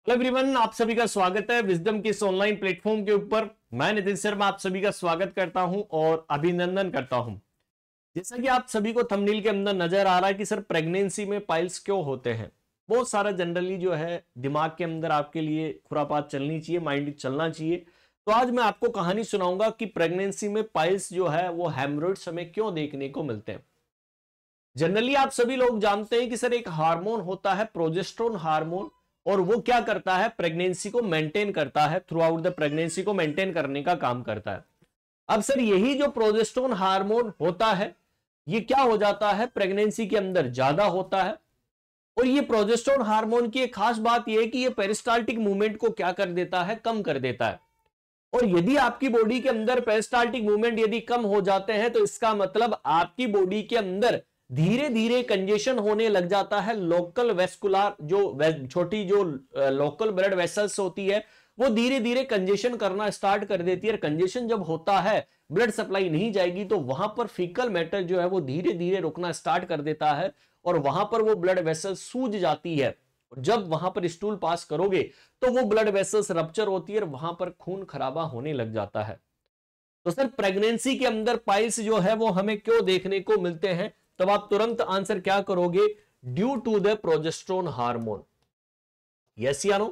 Hello everyone, आप सभी का स्वागत है विजडम के इस ऑनलाइन प्लेटफॉर्म के ऊपर। मैं नितिन शर्मा आप सभी का स्वागत करता हूं और अभिनंदन करता हूं। जैसा कि आप सभी को थंबनेल के अंदर नजर आ रहा है कि सर प्रेगनेंसी में पाइल्स क्यों होते हैं। बहुत सारा जनरली जो है दिमाग के अंदर आपके लिए खुरापात चलनी चाहिए, माइंड चलना चाहिए। तो आज मैं आपको कहानी सुनाऊंगा कि प्रेगनेंसी में पाइल्स जो है वो हेमरॉइड्स हमें क्यों देखने को मिलते हैं। जनरली आप सभी लोग जानते हैं कि सर एक हार्मोन होता है प्रोजेस्टेरोन हार्मोन, और वो क्या करता है, प्रेगनेंसी को मेंटेन करता है, थ्रू आउट द प्रेगनेंसी को मेंटेन करने का काम करता है। अब सर यही जो प्रोजेस्टेरोन हार्मोन होता है ये क्या हो जाता है, प्रेगनेंसी के अंदर ज्यादा होता है। और ये प्रोजेस्टेरोन हार्मोन की एक खास बात यह है कि ये पेरिस्टाल्टिक मूवमेंट को क्या कर देता है, कम कर देता है। और यदि आपकी बॉडी के अंदर पेरिस्टाल्टिक मूवमेंट यदि कम हो जाते हैं तो इसका मतलब आपकी बॉडी के अंदर धीरे धीरे कंजेशन होने लग जाता है। लोकल वेस्कुलर जो छोटी जो लोकल ब्लड वेसल्स होती है वो धीरे धीरे कंजेशन करना स्टार्ट कर देती है। कंजेशन जब होता है, ब्लड सप्लाई नहीं जाएगी तो वहां पर फीकल मैटर जो है वो धीरे धीरे रुकना स्टार्ट कर देता है और वहां पर वो ब्लड वेसल सूज जाती है। जब वहां पर स्टूल पास करोगे तो वो ब्लड वेसल्स रप्चर होती है और वहां पर खून खराबा होने लग जाता है। तो सर प्रेगनेंसी के अंदर पाइल्स जो है वो हमें क्यों देखने को मिलते हैं, तब आप तुरंत आंसर क्या करोगे, due to the progesterone hormone. Yes या नो,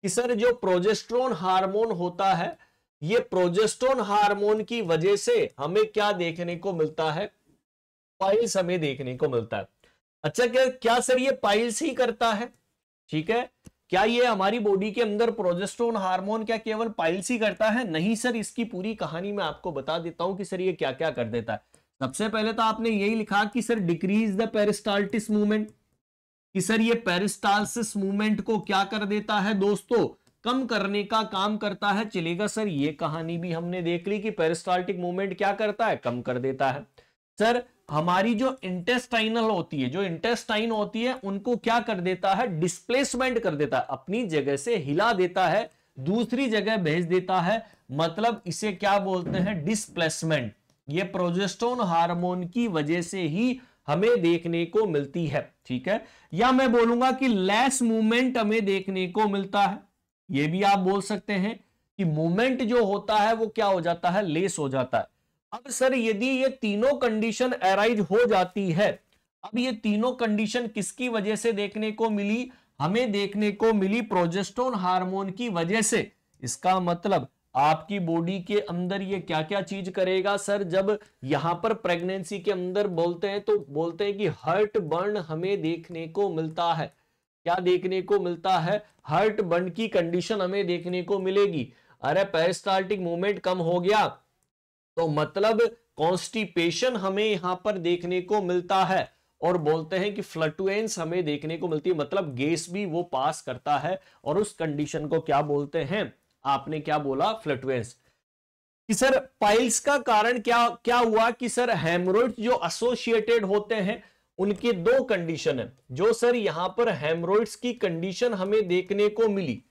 कि सर जो प्रोजेस्टेरोन हार्मोन होता है ये प्रोजेस्टेरोन हार्मोन की वजह से हमें क्या देखने को मिलता है, पाइल्स हमें देखने को मिलता है। अच्छा, क्या सर ये पाइल्स ही करता है? ठीक है, क्या ये हमारी बॉडी के अंदर प्रोजेस्टेरोन हार्मोन क्या केवल पाइल्स ही करता है? नहीं सर, इसकी पूरी कहानी मैं आपको बता देता हूं कि सर ये क्या क्या कर देता है। सबसे पहले तो आपने यही लिखा कि सर डिक्रीज द पेरिस्टाल्टिस मूवमेंट, कि सर ये पेरिस्टाल्सिस मूवमेंट को क्या कर देता है दोस्तों, कम करने का काम करता है। चलेगा सर, ये कहानी भी हमने देख ली कि पेरिस्टाल्टिक मूवमेंट क्या करता है, कम कर देता है। सर हमारी जो इंटेस्टाइनल होती है, जो इंटेस्टाइन होती है उनको क्या कर देता है, डिस्प्लेसमेंट कर देता है, अपनी जगह से हिला देता है, दूसरी जगह भेज देता है। मतलब इसे क्या बोलते हैं, डिस्प्लेसमेंट। ये प्रोजेस्टेरोन हार्मोन की वजह से ही हमें देखने को मिलती है। ठीक है, या मैं बोलूंगा कि लेस मूवमेंट हमें देखने को मिलता है। ये भी आप बोल सकते हैं कि मूवमेंट जो होता है वो क्या हो जाता है, लेस हो जाता है। अब सर यदि ये तीनों कंडीशन अराइज हो जाती है, अब ये तीनों कंडीशन किसकी वजह से देखने को मिली, हमें देखने को मिली प्रोजेस्टेरोन हार्मोन की वजह से। इसका मतलब आपकी बॉडी के अंदर ये क्या क्या चीज करेगा सर, जब यहां पर प्रेगनेंसी के अंदर बोलते हैं तो बोलते हैं कि हार्ट बर्न हमें देखने को मिलता है। क्या देखने को मिलता है, हार्ट बर्न की कंडीशन हमें देखने को मिलेगी। अरे पेरिस्टाल्टिक मूवमेंट कम हो गया तो मतलब कॉन्स्टिपेशन हमें यहां पर देखने को मिलता है, और बोलते हैं कि फ्लटुएंस हमें देखने को मिलती है, मतलब गैस भी वो पास करता है और उस कंडीशन को क्या बोलते हैं, आपने क्या बोला, फ्लटुएंस। कि सर पाइल्स का कारण क्या क्या हुआ कि सर हेमरॉइड्स जो एसोसिएटेड होते हैं उनके दो कंडीशन है। जो सर यहां पर हेमरॉइड्स की कंडीशन हमें देखने को मिली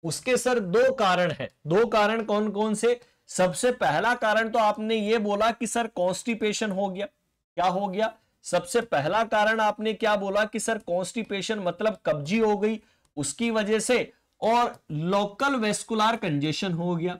उसके सर दो कारण है। दो कारण कौन कौन से, सबसे पहला कारण तो आपने ये बोला कि सर कॉन्स्टिपेशन हो गया। क्या हो गया, सबसे पहला कारण आपने क्या बोला कि सर कॉन्स्टिपेशन, मतलब कब्जी हो गई उसकी वजह से, और लोकल वेस्कुलर कंजेशन हो गया।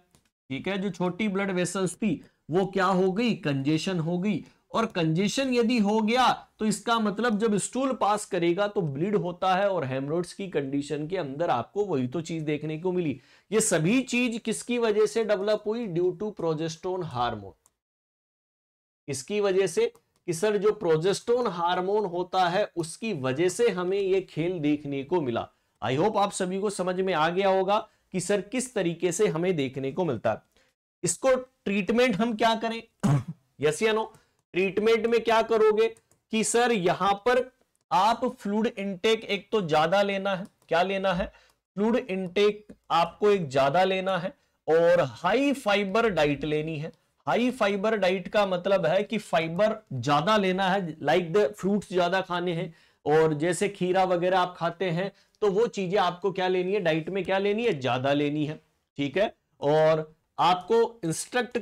ठीक है, जो छोटी ब्लड वेसल्स थी वो क्या हो गई, कंजेशन हो गई। और कंजेशन यदि हो गया तो इसका मतलब जब स्टूल पास करेगा तो ब्लीड होता है, और हेमरॉइड्स की कंडीशन के अंदर आपको वही तो चीज देखने को मिली। ये सभी चीज किसकी वजह से डेवलप हुई, ड्यू टू प्रोजेस्टेरोन हार्मोन। इसकी वजह से कि सर जो प्रोजेस्टेरोन हार्मोन होता है उसकी वजह से हमें ये खेल देखने को मिला। आई होप आप सभी को समझ में आ गया होगा कि सर किस तरीके से हमें देखने को मिलता है। इसको ट्रीटमेंट हम क्या करें, यस या नो, ट्रीटमेंट में क्या करोगे कि सर यहां पर आप फ्लूइड इनटेक एक तो ज्यादा लेना है। क्या लेना है, फ्लूइड इनटेक आपको एक ज्यादा लेना है, और हाई फाइबर डाइट लेनी है। हाई फाइबर डाइट का मतलब है कि फाइबर ज्यादा लेना है, लाइक द फ्रूट्स ज्यादा खाने हैं, और जैसे खीरा वगैरह आप खाते हैं तो वो चीजें आपको क्या लेनी है, डाइट में क्या लेनी है, ज्यादा लेनी है। ठीक है, और आपको इंस्ट्रक्ट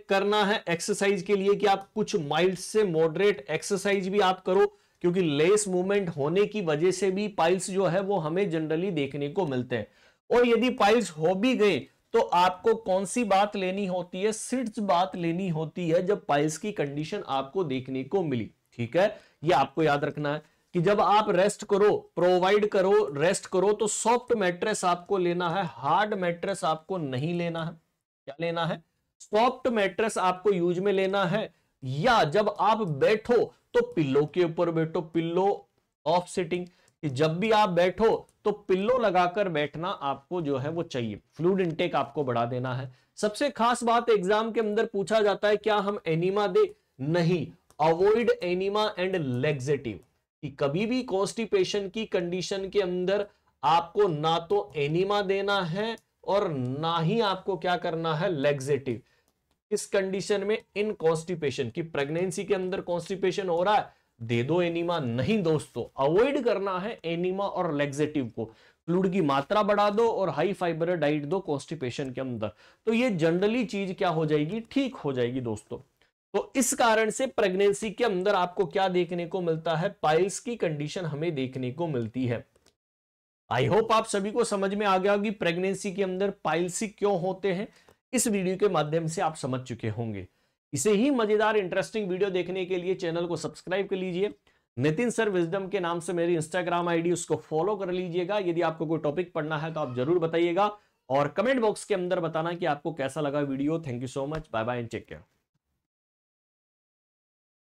करना है एक्सरसाइज के लिए कि आप कुछ माइल्ड से मॉडरेट एक्सरसाइज भी आप करो, क्योंकि लेस मूवमेंट होने की वजह से भी पाइल्स जो है वो हमें जनरली देखने को मिलते हैं। और यदि पाइल्स हो भी गए तो आपको कौन सी बात लेनी होती है, सिट्स बात लेनी होती है जब पाइल्स की कंडीशन आपको देखने को मिली। ठीक है, ये आपको याद रखना है कि जब आप रेस्ट करो, प्रोवाइड करो, रेस्ट करो, तो सॉफ्ट मैट्रेस आपको लेना है, हार्ड मैट्रेस आपको नहीं लेना है। क्या लेना है? सॉफ्ट मैट्रेस आपको यूज में लेना है। या जब आप बैठो तो पिल्लो के ऊपर बैठो, पिल्लो ऑफ सिटिंग, जब भी आप बैठो तो पिल्लो लगाकर बैठना आपको जो है वो चाहिए। फ्लूइड इनटेक आपको बढ़ा देना है। सबसे खास बात, एग्जाम के अंदर पूछा जाता है क्या हम एनिमा दे? नहीं, अवॉइड एनिमा एंड लेग्जेटिव। कि कभी भी कॉन्स्टिपेशन की कंडीशन के अंदर आपको ना तो एनिमा देना है और ना ही आपको क्या करना है, लेग्जेटिव। इस कंडीशन में इन कॉन्स्टिपेशन की, प्रेगनेंसी के अंदर कॉन्स्टिपेशन हो रहा है, दे दो एनिमा। नहीं दोस्तों, अवॉइड करना है एनिमा और लेग्जेटिव को। फ्लूइड की मात्रा बढ़ा दो और हाई फाइबर डाइट दो कॉन्स्टिपेशन के अंदर, तो ये जनरली चीज क्या हो जाएगी, ठीक हो जाएगी दोस्तों। तो इस कारण से प्रेगनेंसी के अंदर आपको क्या देखने को मिलता है, पाइल्स की कंडीशन हमें देखने को मिलती है। आई होप आप सभी को समझ में आ गया कि प्रेगनेंसी के अंदर पाइल्स क्यों होते हैं। इस वीडियो के माध्यम से आप समझ चुके होंगे। इसे ही मजेदार इंटरेस्टिंग वीडियो देखने के लिए चैनल को सब्सक्राइब कर लीजिए। नितिन सर विजडम के नाम से मेरी इंस्टाग्राम आईडी, उसको फॉलो कर लीजिएगा। यदि आपको कोई टॉपिक पढ़ना है तो आप जरूर बताइएगा और कमेंट बॉक्स के अंदर बताना कि आपको कैसा लगा video. Thank you so much, bye bye and take care.